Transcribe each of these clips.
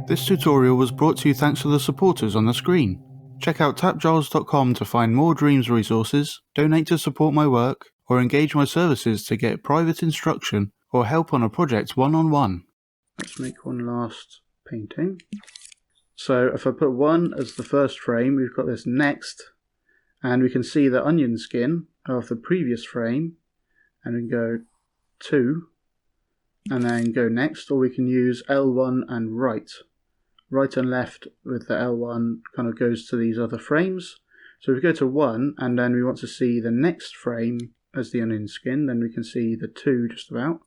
This tutorial was brought to you thanks to the supporters on the screen. Check out TAPgiles.com to find more Dreams resources, donate to support my work, or engage my services to get private instruction or help on a project one-on-one. Let's make one last painting. So if I put 1 as the first frame, we've got this next, and we can see the onion skin of the previous frame, and we can go 2, and then go next, or we can use L1 and right. Right and left with the L1 kind of goes to these other frames. So if we go to 1 and then we want to see the next frame as the onion skin, then we can see the 2 just about,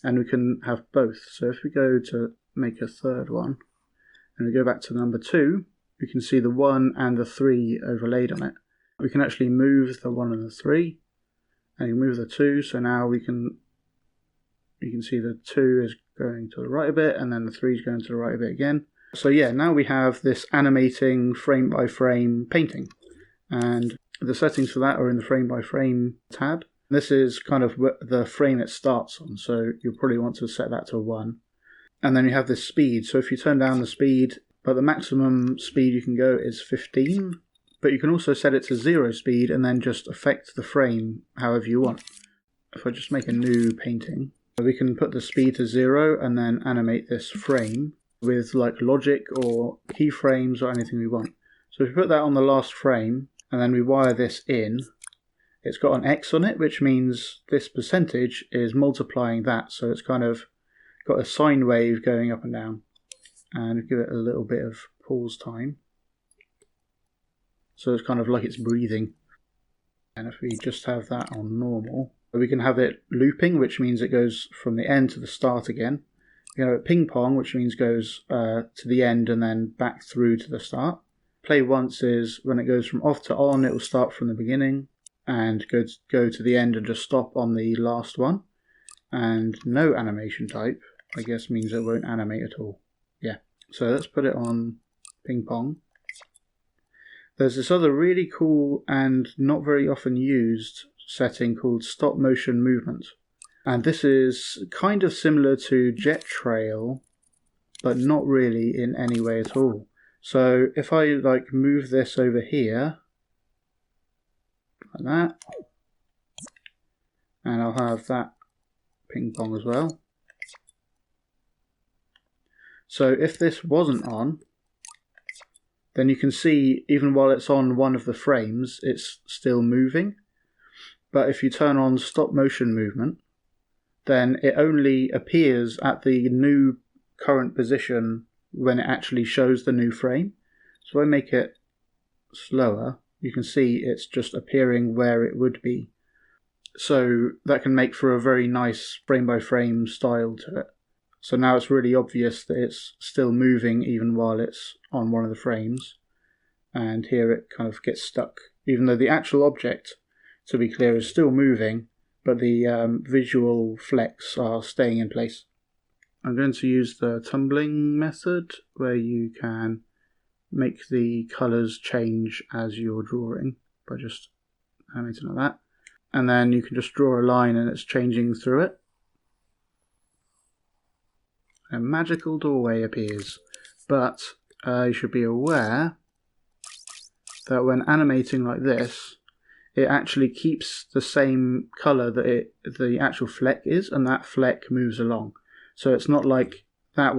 and we can have both. So if we go to make a third one and we go back to number 2, we can see the 1 and the 3 overlaid on it. We can actually move the 1 and the 3, and you move the 2, so now you can see the 2 is going to the right a bit and then the 3 is going to the right a bit again. So yeah, now we have this animating frame by frame painting, and the settings for that are in the frame by frame tab. This is kind of the frame it starts on, so you'll probably want to set that to 1. And then you have this speed, so if you turn down the speed, but the maximum speed you can go is 15, but you can also set it to 0 speed and then just affect the frame however you want. If I just make a new painting, we can put the speed to 0 and then animate this frame with like logic or keyframes or anything we want. So if we put that on the last frame and then we wire this in, it's got an X on it, which means this percentage is multiplying that, so it's kind of got a sine wave going up and down. And give it a little bit of pause time, so it's kind of like it's breathing. And if we just have that on normal, we can have it looping, which means it goes from the end to the start again. We can have it ping pong, which means goes to the end and then back through to the start. Play once is when it goes from off to on, it will start from the beginning and go to the end and just stop on the last one. And no animation type, I guess, means it won't animate at all. Yeah, so let's put it on ping pong. There's this other really cool and not very often used setting called stop motion movement. And this is kind of similar to Jet Trail, but not really in any way at all. So if I like move this over here, like that, and I'll have that ping pong as well. So if this wasn't on, then you can see even while it's on one of the frames, it's still moving. But if you turn on stop motion movement, then it only appears at the new current position when it actually shows the new frame. So if I make it slower, you can see it's just appearing where it would be. So that can make for a very nice frame by frame style to it. So now it's really obvious that it's still moving even while it's on one of the frames. And here it kind of gets stuck, even though the actual object, to be clear, is still moving, but the visual flecks are staying in place. I'm going to use the tumbling method, where you can make the colours change as you're drawing by just animating like that. And then you can just draw a line and it's changing through it. A magical doorway appears, but you should be aware that when animating like this, it actually keeps the same colour that the actual Fleck is, and that Fleck moves along. So it's not like that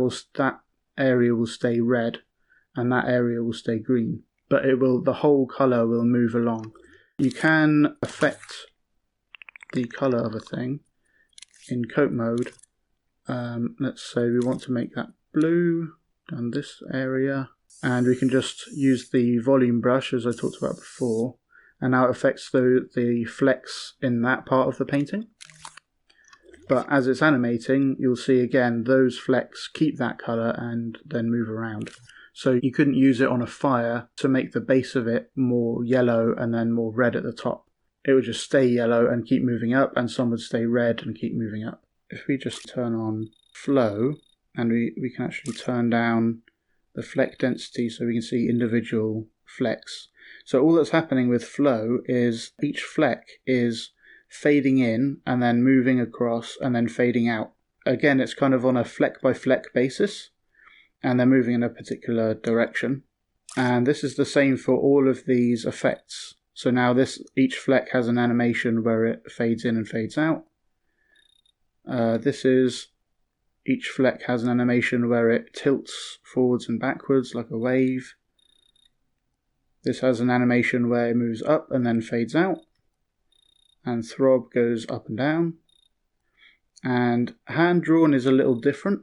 area will stay red and that area will stay green, but the whole colour will move along. You can affect the colour of a thing in coat mode. Let's say we want to make that blue down this area, and we can just use the volume brush as I talked about before, and now it affects the flecks in that part of the painting. But as it's animating, you'll see again those flecks keep that colour and then move around. So you couldn't use it on a fire to make the base of it more yellow and then more red at the top. It would just stay yellow and keep moving up, and some would stay red and keep moving up. If we just turn on flow, and we can actually turn down the Fleck density so we can see individual flecks. So all that's happening with flow is each Fleck is fading in and then moving across and then fading out. again, it's kind of on a Fleck by Fleck basis, and they're moving in a particular direction. And this is the same for all of these effects. So now each Fleck has an animation where it fades in and fades out. Each Fleck has an animation where it tilts forwards and backwards like a wave. This has an animation where it moves up and then fades out. And throb goes up and down. And hand drawn is a little different.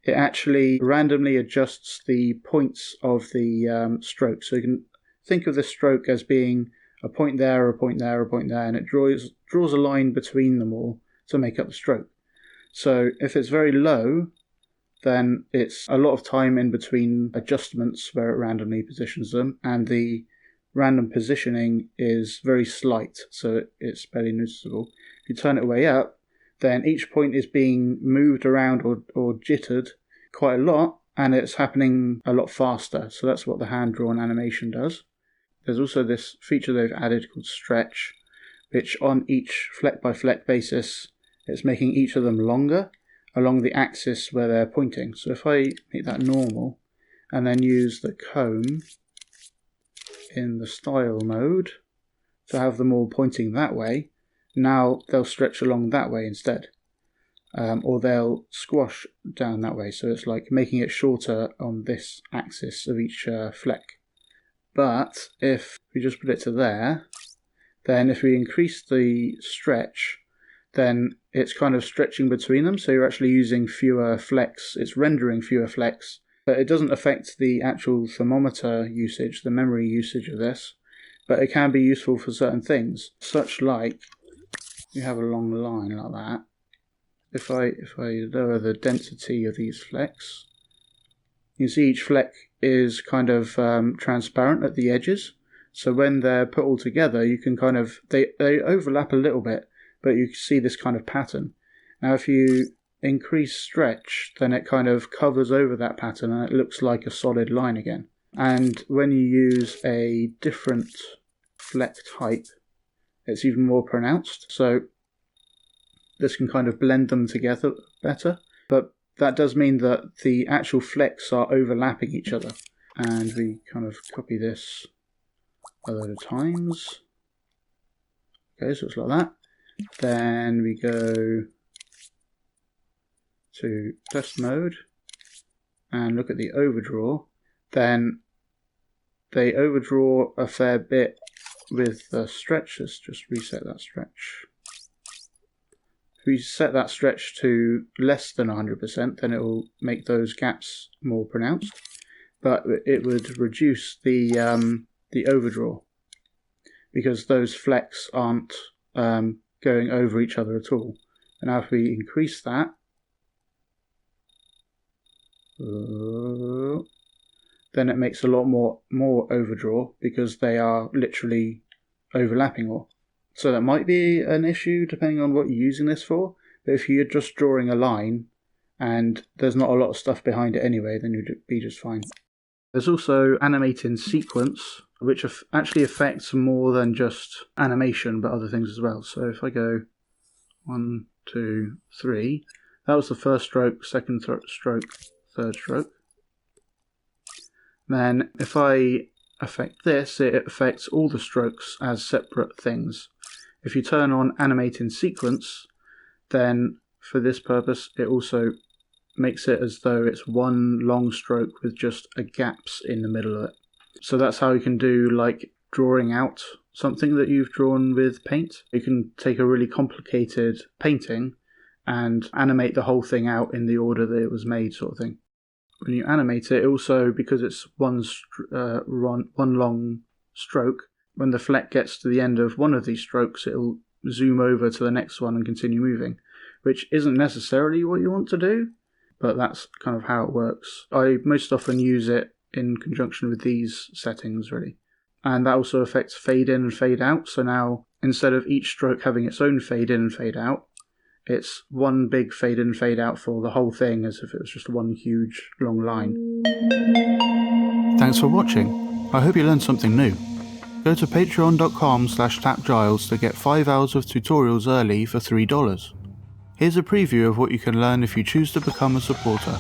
It actually randomly adjusts the points of the stroke. So you can think of this stroke as being a point there, a point there, a point there, and it draws a line between them all to make up the stroke. So if it's very low, then it's a lot of time in between adjustments where it randomly positions them, and the random positioning is very slight, so it's barely noticeable. If you turn it way up, then each point is being moved around or jittered quite a lot, and it's happening a lot faster. So that's what the hand-drawn animation does. There's also this feature they've added called stretch, which on each Fleck by Fleck basis, it's making each of them longer along the axis where they're pointing. So if I make that normal and then use the comb in the style mode to have them all pointing that way, now they'll stretch along that way instead. Or they'll squash down that way. So it's like making it shorter on this axis of each Fleck. But if we just put it to there, then if we increase the stretch, then it's kind of stretching between them. So you're actually using fewer Flecks. It's rendering fewer Flecks. But it doesn't affect the actual thermometer usage, the memory usage of this. But it can be useful for certain things, such like you have a long line like that. If I lower the density of these Flecks, you can see each Fleck is kind of transparent at the edges. So when they're put all together, you can kind of, they overlap a little bit, but you see this kind of pattern. Now if you increase stretch, then it kind of covers over that pattern and it looks like a solid line again. And when you use a different Fleck type, it's even more pronounced. So this can kind of blend them together better. But that does mean that the actual Flecks are overlapping each other. And we kind of copy this a load of times. Okay, so it's like that. Then we go to test mode and look at the overdraw. Then they overdraw a fair bit with the stretch. Let's just reset that stretch. If we set that stretch to less than 100%, then it will make those gaps more pronounced. But it would reduce the overdraw because those Flecks aren't going over each other at all. And now if we increase that, then it makes a lot more overdraw because they are literally overlapping more. So that might be an issue depending on what you're using this for. But if you're just drawing a line and there's not a lot of stuff behind it anyway, then you'd be just fine. There's also Animate in sequence, which actually affects more than just animation, but other things as well. So if I go 1, 2, 3, that was the first stroke, second stroke, third stroke. Then if I affect this, it affects all the strokes as separate things. If you turn on Animate in sequence, then for this purpose, it also makes it as though it's one long stroke with just gaps in the middle of it. So that's how you can do like drawing out something that you've drawn with paint. You can take a really complicated painting and animate the whole thing out in the order that it was made, sort of thing. When you animate it, also because it's one long stroke, when the Fleck gets to the end of one of these strokes, it'll zoom over to the next one and continue moving, which isn't necessarily what you want to do, but that's kind of how it works. I most often use it in conjunction with these settings, really. And that also affects fade in and fade out. So now, instead of each stroke having its own fade in and fade out, it's one big fade in and fade out for the whole thing, as if it was just one huge long line. Thanks for watching. I hope you learned something new. Go to patreon.com/TAPgiles to get 5 hours of tutorials early for $3. Here's a preview of what you can learn if you choose to become a supporter.